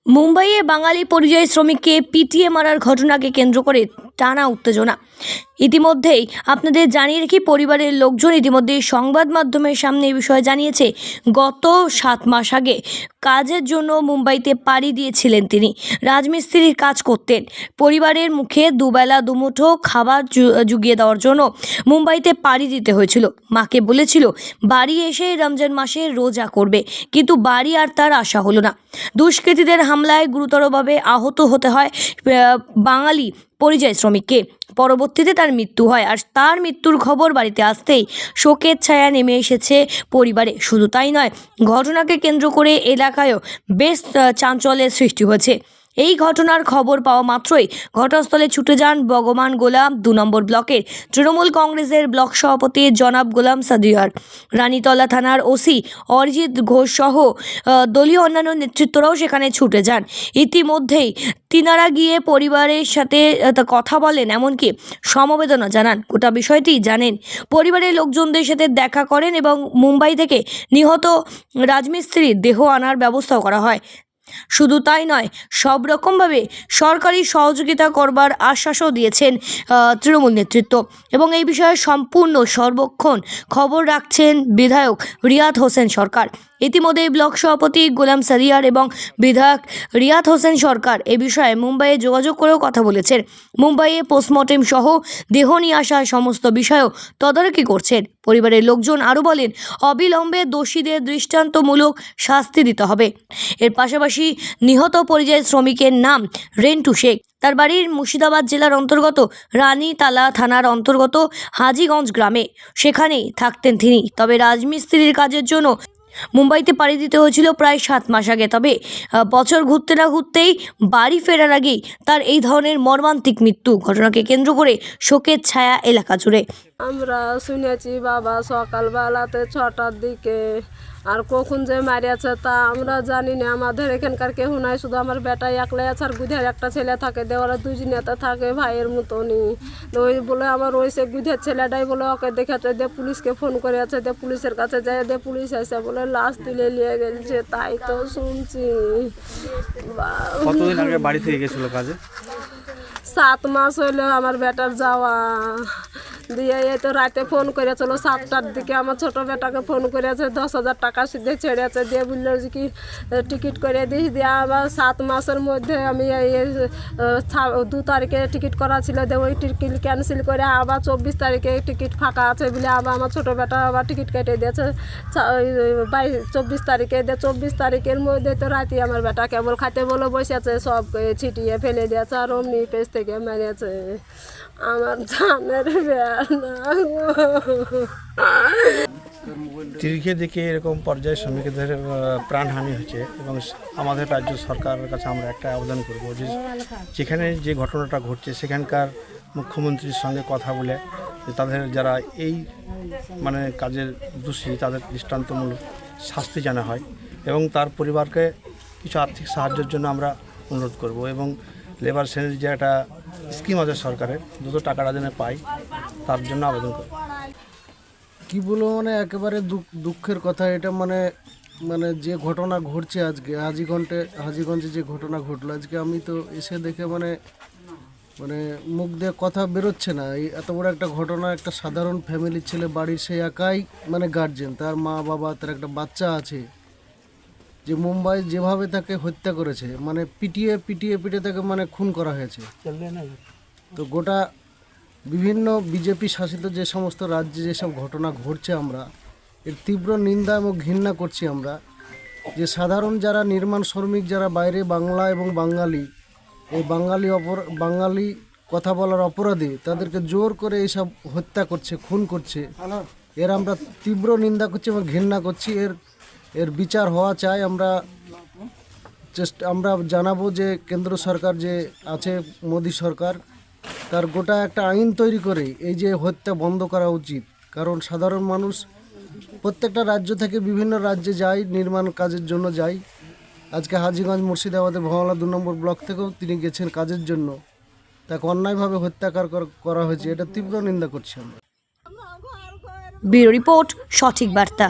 মুম্বাইয়ে বাঙালি পরিযায়ী শ্রমিককে পিটিয়ে মারার ঘটনাকে কেন্দ্র করে টানা উত্তেজনা। ইতিমধ্যেই আপনাদের জানিয়ে রাখি, পরিবারের লোকজন ইতিমধ্যেই সংবাদ মাধ্যমের সামনে এই বিষয়ে জানিয়েছে, গত 7 মাস আগে কাজের জন্য মুম্বাইতে পাড়ি দিয়েছিলেন তিনি। রাজমিস্ত্রির কাজ করতেন। পরিবারের মুখে দুবেলা দুমুঠো খাবার জুগিয়ে দেওয়ার জন্য মুম্বাইতে পাড়ি দিতে হয়েছিল। মাকে বলেছিল বাড়ি এসে রমজান মাসে রোজা করবে, কিন্তু বাড়ি আর তার আশা হলো না। দুষ্কৃতীদের হামলায় গুরুতরভাবে আহত হতে হয় বাঙালি পরিযায়ী শ্রমিককে। পরবর্তীতে তার মৃত্যু হয়, আর তার মৃত্যুর খবর বাড়িতে আসতেই শোকের ছায়া নেমে এসেছে পরিবারে। শুধু তাই নয়, ঘটনাকে কেন্দ্র করে এলাকায়ও বেশ চাঞ্চল্যের সৃষ্টি হয়েছে। এই ঘটনার খবর পাওয়া মাত্রই ঘটনাস্থলে ছুটে যান ভগবান গোলাম 2 নম্বর ব্লকের তৃণমূল কংগ্রেসের ব্লক সভাপতি জনাব গোলাম সাদিয়ার। রানীতলা থানার ওসি অরিজিৎ ঘোষ সহ দলীয় অন্যান্য নেতৃত্বরাও সেখানে ছুটে যান। ইতিমধ্যেই তিনারা গিয়ে পরিবারের সাথে কথা বলেন, এমনকি সমবেদনা জানান, গোটা বিষয়টি জানেন। পরিবারের লোকজনদের সাথে দেখা করেন এবং মুম্বাই থেকে নিহত রাজমিস্ত্রির দেহ আনার ব্যবস্থাও করা হয়। শুধু তাই নয়, সব রকমভাবে সরকারি সহযোগিতা করবার আশ্বাসও দিয়েছেন তৃণমূল নেতৃত্ব, এবং এই বিষয়ে সম্পূর্ণ সর্বক্ষণ খবর রাখছেন বিধায়ক রিয়াদ হোসেন সরকার। ইতিমধ্যে ব্লক সভাপতি গোলাম সাদিয়ার এবং বিধায়ক রিয়াদ হোসেন সরকার এ বিষয়ে মুম্বাইয়ে যোগাযোগ করেও কথা বলেছেন। মুম্বাইয়ে পোস্টমর্টেম সহ দেহ নিয়ে আসার সমস্ত বিষয়েও তদারকি করছেন। পরিবারের লোকজন আরও বলেন, অবিলম্বে দোষীদের দৃষ্টান্তমূলক শাস্তি দিতে হবে। এর পাশাপাশি নিহত পরিযায়ী শ্রমিকের নাম রেন্টু শেখ। তার বাড়ির মুর্শিদাবাদ জেলার অন্তর্গত রানীতালা থানার অন্তর্গত হাজীগঞ্জ গ্রামে। সেখানেই থাকতেন তিনি। তবে রাজমিস্ত্রির কাজের জন্য মুম্বাইতে পাড়ি দিতে হয়েছিল প্রায় 7 মাস আগে। তবে বছর ঘুরতে না ঘুরতেই বাড়ি ফেরার আগেই তার এই ধরনের মর্মান্তিক মৃত্যু। ঘটনাকে কেন্দ্র করে শোকের ছায়া এলাকা জুড়ে। আমরা শুনেছি বাবা সকালবেলাতে 6টার দিকে, আর কখন যে মারিয়াছে তা আমরা জানি না। আমাদের এখানকার কেউ নাই, শুধু আমার বেটাই একলাই আছে, আর গুধের একটা ছেলে থাকে, দেওয়ারা 2 জনেতে থাকে ভাইয়ের মতনই। তো ওই বলে আমার ওই সে গুধের ছেলেটাই বলে ওকে দেখেছে, দিয়ে পুলিশকে ফোন করে আছে, দিয়ে পুলিশের কাছে যায়, দিয়ে পুলিশ এসে বলে লাশ তুলে নিয়ে গেছে। তাই তো শুনছি। কতদিন আগে বাড়ি থেকে গেছিল কাজে? 7 মাস হইলো আমার বেটার যাওয়া। দিয়ে এই তো রাতে ফোন করেছিল 7টার দিকে, আমার ছোট বেটাকে ফোন করেছে, 10,000 টাকা সিদ্ধে ছেড়েছে। দিয়ে বললো যে কি টিকিট করে দিস। দিয়ে আবার 7 মাসের মধ্যে আমি 2 তারিখে টিকিট করা ছিল, দিয়ে ওই টিকিট ক্যান্সেল করে আবার 24 তারিখে টিকিট ফাঁকা আছে বলে আবার আমার ছোটো বেটা আবার টিকিট কেটে দিয়েছে 24 তারিখে। দিয়ে 24 তারিখের মধ্যে তো রাতে আমার বেটা কেবল খাইতে বলে বসেছে, সব ছিটিয়ে ফেলে দিয়েছে, আর অমনি পেজ থেকে মেরেছে আমার জানের। তিরিখে দিকে এরকম পর্যায়ে শ্রমিকদের প্রাণহানি হয়েছে, এবং আমাদের রাজ্য সরকারের কাছে আমরা একটা আবেদন করব যে যেখানে যে ঘটনাটা ঘটছে সেখানকার মুখ্যমন্ত্রীর সঙ্গে কথা বলে যে তাদের যারা এই কাজের দোষী তাদের দৃষ্টান্তমূলক শাস্তি জানা হয়, এবং তার পরিবারকে কিছু আর্থিক সাহায্যের জন্য আমরা অনুরোধ করব। এবং লেবার শ্রেণীর যে একটা স্কিম আছে সরকারের, দ্রুত টাকাটা যেন পাই তার জন্য আবেদন করব। কী বলবো, একেবারে দুঃখের কথা এটা। যে ঘটনা ঘটছে আজকে হাজীগঞ্জে যে ঘটনা ঘটলো আজকে, আমি তো এসে দেখে মুখ দিয়ে কথা বেরোচ্ছে না। এই এত বড় একটা ঘটনা, একটা সাধারণ ফ্যামিলির ছেলে, বাড়ির সে একাই গার্জেন, তার মা বাবা, তার একটা বাচ্চা আছে, যে মুম্বাই যেভাবে তাকে হত্যা করেছে, পিটিয়ে তাকে খুন করা হয়েছে। তো গোটা বিভিন্ন বিজেপি শাসিত যে সমস্ত রাজ্যে যেসব ঘটনা ঘটছে, আমরা এর তীব্র নিন্দা এবং ঘৃণা করছি। আমরা যে সাধারণ যারা নির্মাণ শ্রমিক, যারা বাইরে বাংলা এবং বাঙালি, এই বাঙালি কথা বলার অপরাধে তাদেরকে জোর করে এইসব হত্যা করছে, খুন করছে, এর আমরা তীব্র নিন্দা করছি এবং ঘৃণা করছি। এর বিচার হওয়া চাই। আমরা জানাবো যে কেন্দ্র সরকার যে আছে, মোদী সরকার, তার গোটা একটা আইন তৈরি করে এই যে হত্যা বন্ধ করা উচিত। কারণ সাধারণ মানুষ প্রত্যেকটা রাজ্য থেকে বিভিন্ন রাজ্যে যায়, নির্মাণ কাজের জন্য যায়। আজকে হাজীগঞ্জ মুর্শিদাবাদের ভগবান 2 নম্বর ব্লক থেকেও তিনি গেছেন কাজের জন্য, তাকে অন্যায়ভাবে হত্যাকার করা হয়েছে। এটা তীব্র নিন্দা করছি আমরা। ব্যুরো রিপোর্ট, সঠিক বার্তা।